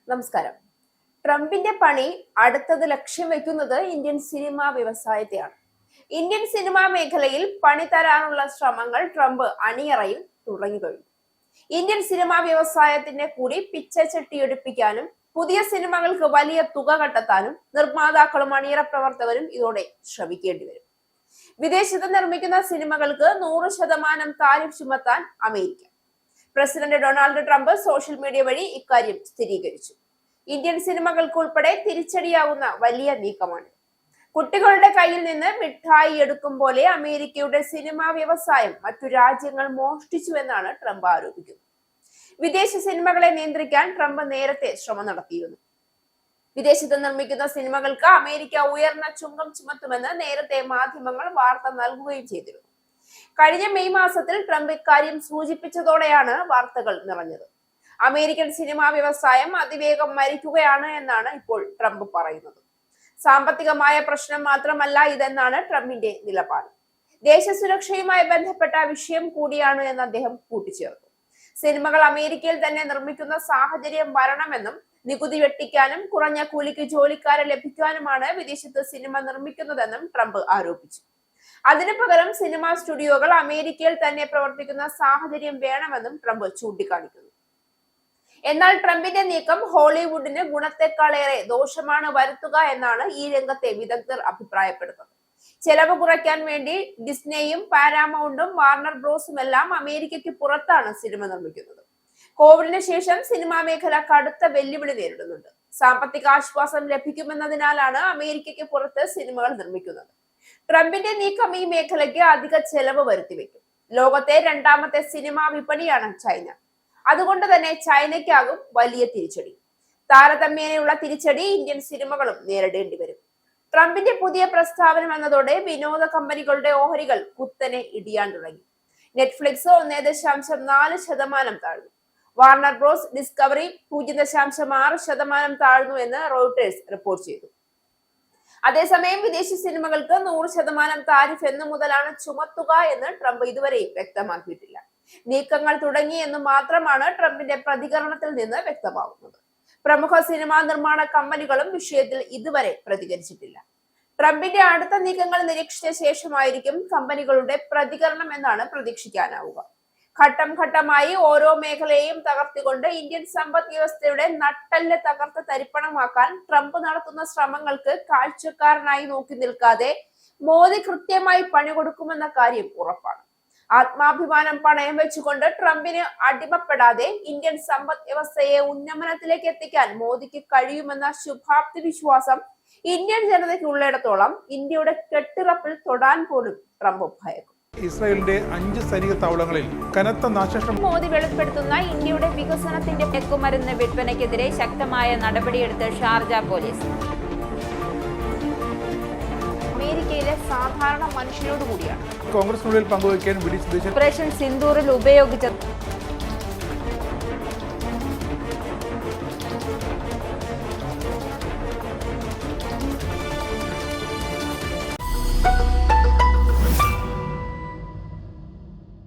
നമസ്കാരം. ട്രംപിന്റെ പണി അടുത്തത് ലക്ഷ്യം വെക്കുന്നത് ഇന്ത്യൻ സിനിമാ വ്യവസായത്തെയാണ്. ഇന്ത്യൻ സിനിമാ മേഖലയിൽ പണി തരാനുള്ള ശ്രമങ്ങൾ ട്രംപ് അണിയറയിൽ തുടങ്ങിക്കഴിഞ്ഞു. ഇന്ത്യൻ സിനിമാ വ്യവസായത്തിന്റെ കൂടി പിച്ചച്ചട്ടിയെടുപ്പിക്കാനും പുതിയ സിനിമകൾക്ക് വലിയ തുക കണ്ടെത്താനും നിർമ്മാതാക്കളും അണിയറ പ്രവർത്തകരും ഇതോടെ ശ്രമിക്കേണ്ടി വരും. വിദേശത്ത് നിർമ്മിക്കുന്ന സിനിമകൾക്ക് 100% താരിഫ് ചുമത്താൻ America. President Donald Trump social media വഴി ഇക്കാര്യം സ്ഥിരീകരിച്ചു. ഇന്ത്യൻ സിനിമകൾക്ക് ഉൾപ്പെടെ തിരിച്ചടിയാകുന്ന വലിയ നീക്കമാണ്. കുട്ടികളുടെ കയ്യിൽ നിന്ന് മിഠായി എടുക്കും പോലെ അമേരിക്കയുടെ സിനിമാ വ്യവസായം മറ്റു രാജ്യങ്ങൾ മോഷ്ടിച്ചുവെന്നാണ് ട്രംപ് ആരോപിക്കുന്നത്. വിദേശ സിനിമകളെ നിയന്ത്രിക്കാൻ ട്രംപ് നേരത്തെ ശ്രമം നടത്തിയിരുന്നു. വിദേശത്ത് നിർമ്മിക്കുന്ന സിനിമകൾക്ക് അമേരിക്ക ഉയർന്ന ചുങ്കം ചുമത്തുമെന്ന് നേരത്തെ മാധ്യമങ്ങൾ വാർത്ത നൽകുകയും ചെയ്തിരുന്നു. കഴിഞ്ഞ മെയ് മാസത്തിൽ ട്രംപ് ഇക്കാര്യം സൂചിപ്പിച്ചതോടെയാണ് വാർത്തകൾ നിറഞ്ഞത്. അമേരിക്കൻ സിനിമാ വ്യവസായം അതിവേഗം മരിക്കുകയാണ് എന്നാണ് ഇപ്പോൾ ട്രംപ് പറയുന്നത്. സാമ്പത്തികമായ പ്രശ്നം മാത്രമല്ല ഇതെന്നാണ് ട്രംപിന്റെ നിലപാട്. ദേശസുരക്ഷയുമായി ബന്ധപ്പെട്ട വിഷയം കൂടിയാണ് എന്ന് അദ്ദേഹം കൂട്ടിച്ചേർത്തു. സിനിമകൾ അമേരിക്കയിൽ തന്നെ നിർമ്മിക്കുന്ന സാഹചര്യം വരണമെന്നും നികുതി വെട്ടിക്കാനും കുറഞ്ഞ കൂലിക്ക് ജോലിക്കാരെ ലഭിക്കാനുമാണ് വിദേശത്ത് സിനിമ നിർമ്മിക്കുന്നതെന്നും ട്രംപ് ആരോപിച്ചു. അതിനു പകരം സിനിമാ സ്റ്റുഡിയോകൾ അമേരിക്കയിൽ തന്നെ പ്രവർത്തിക്കുന്ന സാഹചര്യം വേണമെന്നും ട്രംപ് ചൂണ്ടിക്കാണിക്കുന്നു. എന്നാൽ ട്രംപിന്റെ നീക്കം ഹോളിവുഡിന് ഗുണത്തെക്കാളേറെ ദോഷമാണ് വരുത്തുക എന്നാണ് ഈ രംഗത്തെ വിദഗ്ധർ അഭിപ്രായപ്പെടുന്നത്. ചെലവ് കുറയ്ക്കാൻ വേണ്ടി ഡിസ്നെയും പാരാമൗണ്ടും വാർണർ ബ്രോസും എല്ലാം അമേരിക്കയ്ക്ക് പുറത്താണ് സിനിമ നിർമ്മിക്കുന്നത്. കോവിഡിന് ശേഷം സിനിമാ മേഖല കടുത്ത വെല്ലുവിളി നേരിടുന്നുണ്ട്. സാമ്പത്തിക ആശ്വാസം ലഭിക്കുമെന്നതിനാലാണ് അമേരിക്കയ്ക്ക് പുറത്ത് സിനിമകൾ നിർമ്മിക്കുന്നത്. ട്രംപിന്റെ നീക്കം ഈ മേഖലയ്ക്ക് അധിക ചെലവ് വരുത്തിവെക്കും. ലോകത്തെ രണ്ടാമത്തെ സിനിമാ വിപണിയാണ് ചൈന. അതുകൊണ്ട് തന്നെ ചൈനയ്ക്കാകും വലിയ തിരിച്ചടി. താരതമ്യേനയുള്ള തിരിച്ചടി ഇന്ത്യൻ സിനിമകളും നേരിടേണ്ടി വരും. ട്രംപിന്റെ പുതിയ പ്രസ്താവന വന്നതോടെ വിനോദ കമ്പനികളുടെ ഓഹരികൾ കുത്തനെ ഇടിയാൻ തുടങ്ങി. നെറ്റ്ഫ്ലിക്സ് 1.4% താഴ്ന്നു. വാർണർ ബ്രോസ് ഡിസ്കവറി 0.6% താഴ്ന്നു എന്ന് റോയിട്ടേഴ്സ് റിപ്പോർട്ട് ചെയ്തു. അതേസമയം വിദേശ സിനിമകൾക്ക് 100% താരിഫ് എന്നു മുതലാണ് ചുമത്തുക എന്ന് ട്രംപ് ഇതുവരെയും വ്യക്തമാക്കിയിട്ടില്ല. നീക്കങ്ങൾ തുടങ്ങി എന്ന് മാത്രമാണ് ട്രംപിന്റെ പ്രതികരണത്തിൽ നിന്ന് വ്യക്തമാകുന്നത്. പ്രമുഖ സിനിമാ നിർമ്മാണ കമ്പനികളും വിഷയത്തിൽ ഇതുവരെ പ്രതികരിച്ചിട്ടില്ല. ട്രംപിന്റെ അടുത്ത നീക്കങ്ങൾ നിരീക്ഷിച്ച ശേഷമായിരിക്കും കമ്പനികളുടെ പ്രതികരണം എന്നാണ് പ്രതീക്ഷിക്കാനാവുക. ഘട്ടം ഘട്ടമായി ഓരോ മേഖലയെയും തകർത്തിക്കൊണ്ട് ഇന്ത്യൻ സമ്പദ് വ്യവസ്ഥയുടെ നട്ടെല്ല് തകർത്ത് തരിപ്പണമാക്കാൻ ട്രംപ് നടത്തുന്ന ശ്രമങ്ങൾക്ക് കാഴ്ചക്കാരനായി നോക്കി നിൽക്കാതെ മോദി കൃത്യമായി പണി കൊടുക്കുമെന്ന കാര്യം ഉറപ്പാണ്. ആത്മാഭിമാനം പണയം വെച്ചുകൊണ്ട് ട്രംപിന് അടിമപ്പെടാതെ ഇന്ത്യൻ സമ്പദ് വ്യവസ്ഥയെ ഉന്നമനത്തിലേക്ക് എത്തിക്കാൻ മോദിക്ക് കഴിയുമെന്ന ശുഭാപ്തി വിശ്വാസം ഇന്ത്യൻ ജനതയ്ക്കുള്ളിടത്തോളം ഇന്ത്യയുടെ കെട്ടുറപ്പിൽ തൊടാൻ പോലും ട്രംപ് ഭയക്കും. ഇസ്രായേലിന്റെ 5 സൈനിക താവളങ്ങളിൽ കനത്ത നാശനഷ്ടം. മോദി വെളിപ്പെടുത്തുന്ന ഇന്ത്യയുടെ വികസനത്തിന്റെ മയക്കുമരുന്ന് വിൽപ്പനയ്ക്കെതിരെ ശക്തമായ നടപടിയെടുത്ത് ഷാർജ പോലീസ്. അമേരിക്കയിലെ സാധാരണ മനുഷ്യരോട് കൂടിയാണ് കോൺഗ്രസിനുള്ളിൽ പങ്കുവയ്ക്കാൻ ഓപ്പറേഷൻ സിന്ദൂറിൽ ഉപയോഗിച്ച